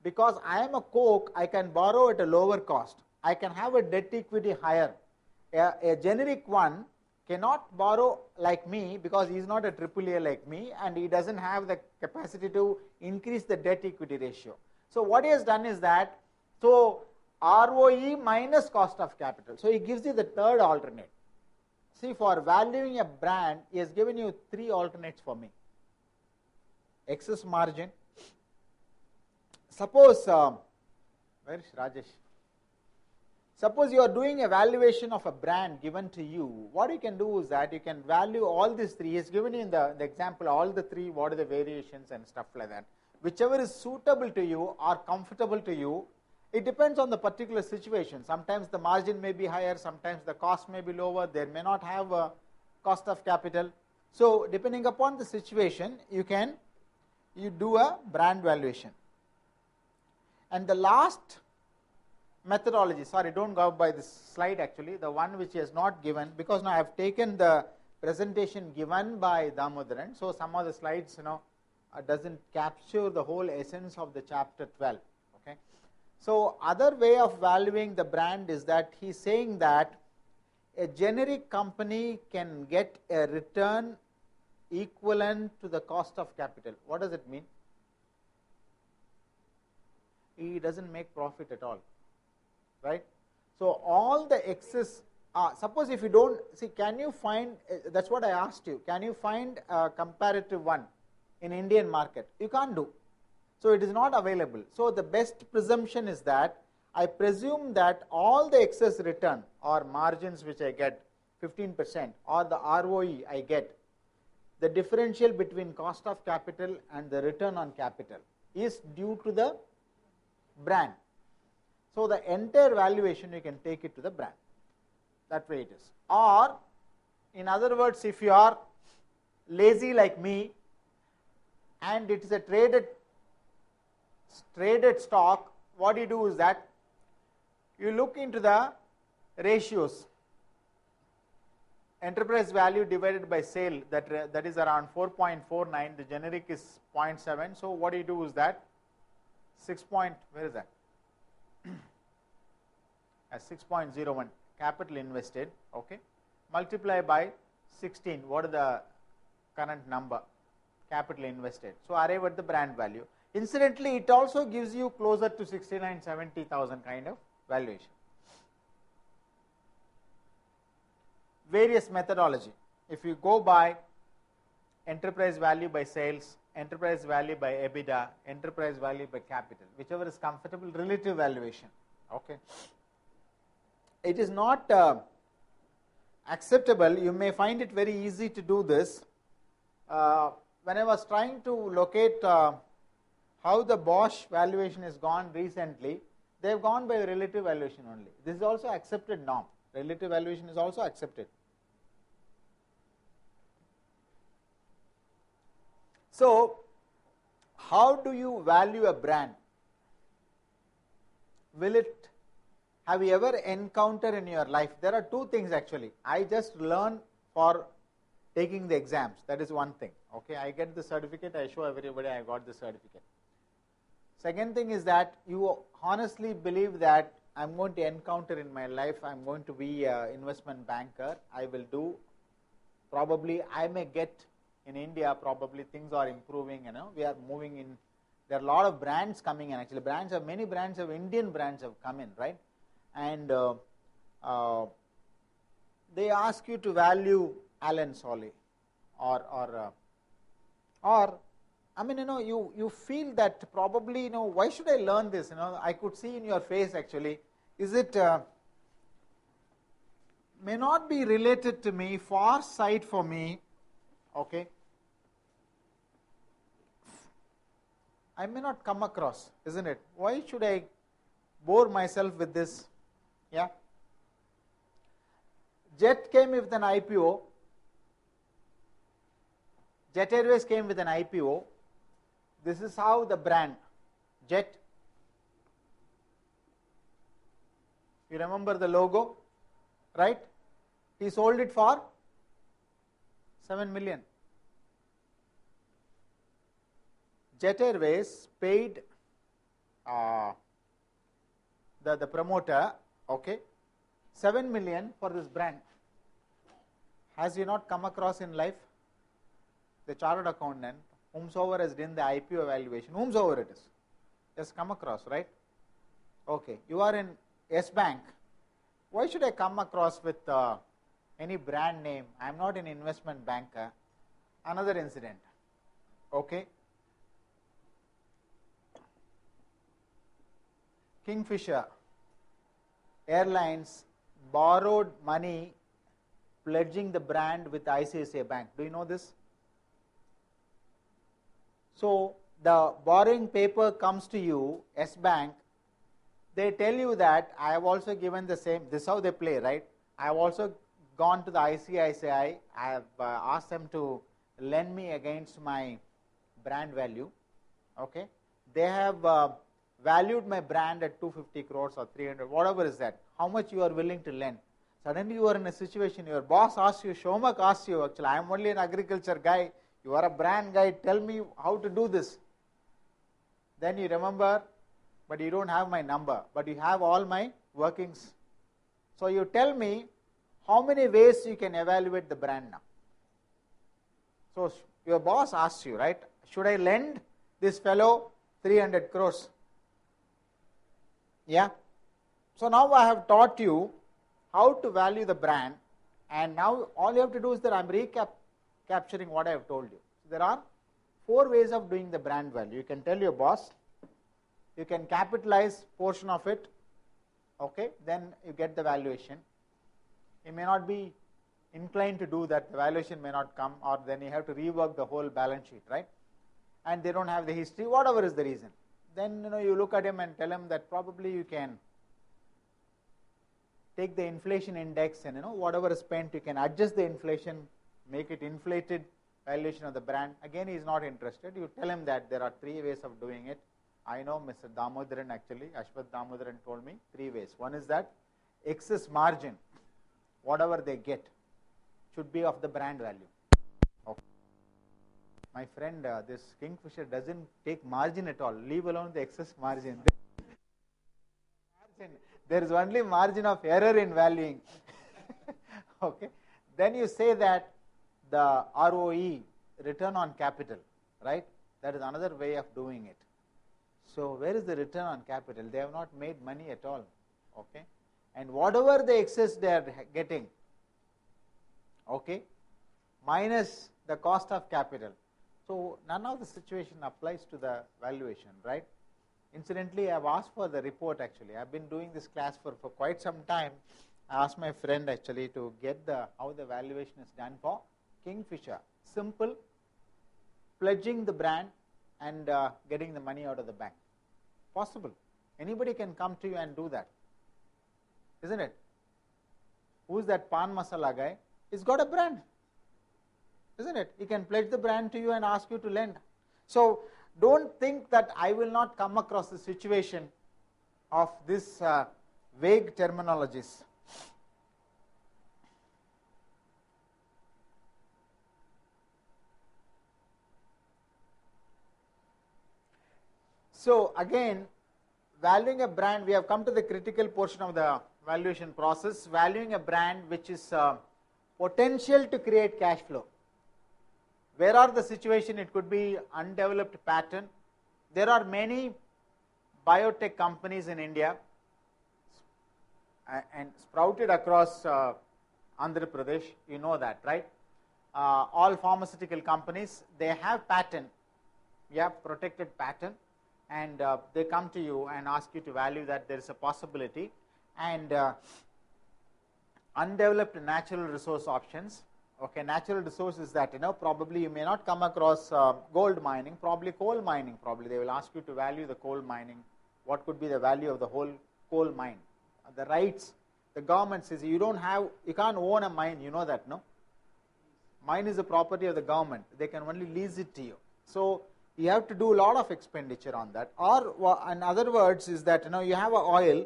because I am a Coke, I can borrow at a lower cost. I can have a debt equity higher. A generic one cannot borrow like me because he is not a AAA like me, and he doesn't have the capacity to increase the debt equity ratio. So what he has done is that, so ROE minus cost of capital. So he gives you the third alternate. See, for valuing a brand, he has given you three alternates for me. Excess margin. Suppose, where is Rajesh? Suppose you are doing a valuation of a brand given to you. What you can do is that you can value all these three. He has given you in the example all the three, what are the variations and stuff like that. Whichever is suitable to you or comfortable to you, it depends on the particular situation. Sometimes the margin may be higher, sometimes the cost may be lower, there may not have a cost of capital. So depending upon the situation, you do a brand valuation. And the last methodology, sorry, don't go by this slide actually, the one which is not given, because now I have taken the presentation given by Damodaran, so some of the slides doesn't capture the whole essence of the chapter 12. Okay. So other way of valuing the brand is that he's saying that a generic company can get a return equivalent to the cost of capital. What does it mean? He doesn't make profit at all, right? So all the excess, suppose if you don't, see, can you find, that's what I asked you, can you find a comparative one in Indian market? You can't do. So it is not available. So the best presumption is that I presume that all the excess return or margins which I get, 15%, or the ROE I get, the differential between cost of capital and the return on capital is due to the brand. So the entire valuation you can take it to the brand. That way it is. Or in other words, if you are lazy like me and it is a traded stock, what you do is that you look into the ratios. Enterprise value divided by sale, that is around 4.49, the generic is 0.7. So what you do is that 6.01 capital invested, okay, multiply by 16, what is the current number, capital invested. So arrive at the brand value. Incidentally, it also gives you closer to 69,000-70,000 kind of valuation. Various methodology. If you go by enterprise value by sales, enterprise value by EBITDA, enterprise value by capital, whichever is comfortable, relative valuation. Okay. It is not acceptable. You may find it very easy to do this. When I was trying to locate how the Bosch valuation has gone recently, they have gone by relative valuation only. This is also accepted norm. Relative valuation is also accepted. So, how do you value a brand? Have you ever encountered in your life? There are two things actually. I just learn for taking the exams. That is one thing. Okay, I get the certificate, I show everybody I got the certificate. Second thing is that you honestly believe that I'm going to encounter in my life, I'm going to be an investment banker. I will do, probably I may get in India, probably things are improving, we are moving in. There are a lot of brands coming in. Actually, many brands of Indian brands have come in, right? And they ask you to value Alan Solly, or I mean, you feel that probably, why should I learn this? I could see in your face actually, is it may not be related to me, far sight for me, okay? I may not come across, isn't it? Why should I bore myself with this? Yeah. Jet came with an IPO. Jet Airways came with an IPO. This is how the brand, Jet. You remember the logo, right? He sold it for 7 million. Jet Airways paid the promoter, okay, 7 million for this brand. Has you not come across in life? The chartered accountant, whomsoever has done the IPO evaluation, whomsoever it is, just come across, right? Okay, you are in Yes Bank. Why should I come across with any brand name? I am not an investment banker. Another incident, okay. Kingfisher Airlines borrowed money pledging the brand with ICICI Bank. Do you know this? So the borrowing paper comes to you, S Bank. They tell you that I have also given the same. This is how they play, right? I have also gone to the ICICI. I have asked them to lend me against my brand value. Okay, they have valued my brand at 250 crores or 300, whatever is that. How much you are willing to lend? Suddenly you are in a situation. Your boss asks you, Shomak asks you, actually I am only an agriculture guy. You are a brand guy. Tell me how to do this. Then you remember, but you don't have my number, but you have all my workings. So you tell me how many ways you can evaluate the brand now. So your boss asks you, right, should I lend this fellow 300 crores? Yeah. So now I have taught you how to value the brand, and now all you have to do is that I am capturing what I have told you. So there are 4 ways of doing the brand value. You can tell your boss, you can capitalize portion of it, okay, then you get the valuation. You may not be inclined to do that, the valuation may not come, or then you have to rework the whole balance sheet, right? And they don't have the history, whatever is the reason. Then you look at him and tell him that probably you can take the inflation index and whatever is spent, you can adjust the inflation, make it inflated valuation of the brand. Again, he is not interested. You tell him that there are 3 ways of doing it. I know Mr. Damodaran, actually, Ashwath Damodaran told me 3 ways. One is that excess margin, whatever they get, should be of the brand value. Okay. My friend, this Kingfisher doesn't take margin at all, leave alone the excess margin. There is only margin of error in valuing. Okay. Then you say that the ROE, return on capital, right? That is another way of doing it. So where is the return on capital? They have not made money at all. Okay. And whatever the excess they are getting, okay, minus the cost of capital. So none of the situation applies to the valuation, right? Incidentally, I have asked for the report actually. I have been doing this class for quite some time. I asked my friend actually to get how the valuation is done for Kingfisher. Simple, pledging the brand and getting the money out of the bank. Possible. Anybody can come to you and do that. Isn't it? Who is that Pan Masala guy? He's got a brand. Isn't it? He can pledge the brand to you and ask you to lend. So don't think that I will not come across the situation of this vague terminologies. So again, valuing a brand, we have come to the critical portion of the valuation process. Valuing a brand which is potential to create cash flow. Where are the situation? It could be undeveloped patent. There are many biotech companies in India and sprouted across Andhra Pradesh. You know that, right? All pharmaceutical companies, they have patent, protected patent, and they come to you and ask you to value that there is a possibility. And undeveloped natural resource options. Okay, natural resource is that, probably you may not come across gold mining, probably coal mining, probably they will ask you to value the coal mining. What could be the value of the whole coal mine? The rights, the government says you can't own a mine, you know that, no? Mine is the property of the government. They can only lease it to you. So you have to do a lot of expenditure on that. Or in other words is that, you have a oil,